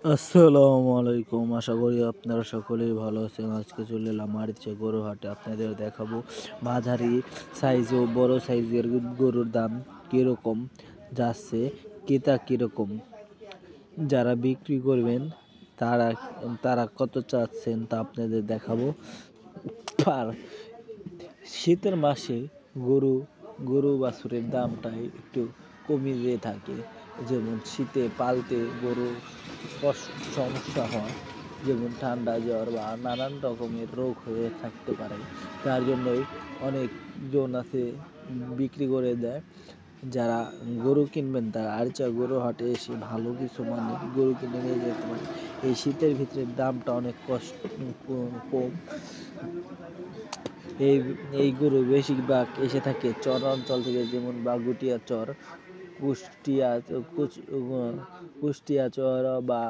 আসসালামু আলাইকুম। আশা করি আপনারা সকলেই ভালো আছেন। আজকে চলে এলাম আরিচা গরু হাটে। আপনাদের দেখাবো মাঝারি সাইজ ও বড় সাইজের গরুর দাম কীরকম যাচ্ছে, ক্রেতা কীরকম, যারা বিক্রি করবেন তারা তারা কত চাচ্ছেন তা আপনাদের দেখাবো। আর শীতের মাসে গরু বাছুরের দামটাই একটু কমিয়ে থাকে। যেমন শীতে পালতে গরু সমস্যা হয়, যেমন ঠান্ডা জ্বর বা নানান রকমের রোগ হয়ে থাকতে পারে। তার জন্যই অনেকজন আছে বিক্রি করে দেয়। যারা গরু কিনবেন তারা আরিচা গরু হাটে এসে ভালো কিছু মানের গরু কিনে নিয়ে যেতে পারে। এই শীতের ভিতরে দামটা অনেক কম। এই গরু বেশিরভাগ এসে থাকে চর অঞ্চল থেকে, যেমন বাগুটিয়া চর, কুষ্টিয়া চর বা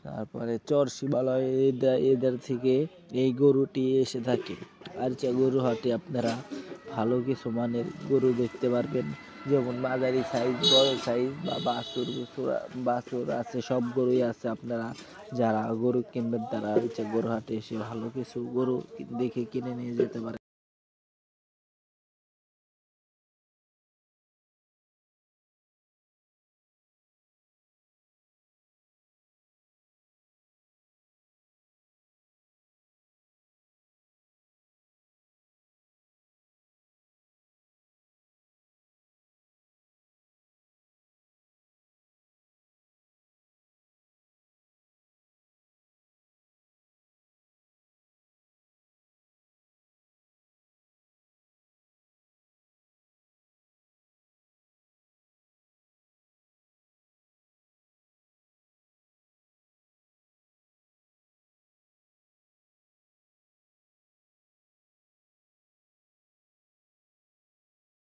তারপরে চর শিবালয়, এদের থেকে এই গরুটি এসে থাকে। আরিচা গরু হাটে আপনারা ভালো কিছু মানের গরু দেখতে পারবেন, যেমন মাঝারি সাইজ, বড় সাইজ বা বাছুর আছে, সব গরুই আছে। আপনারা যারা গরু কিনবেন তারা আরিচা গরু হাটে এসে ভালো কিছু গরু দেখে কিনে নিয়ে যেতে পারেন।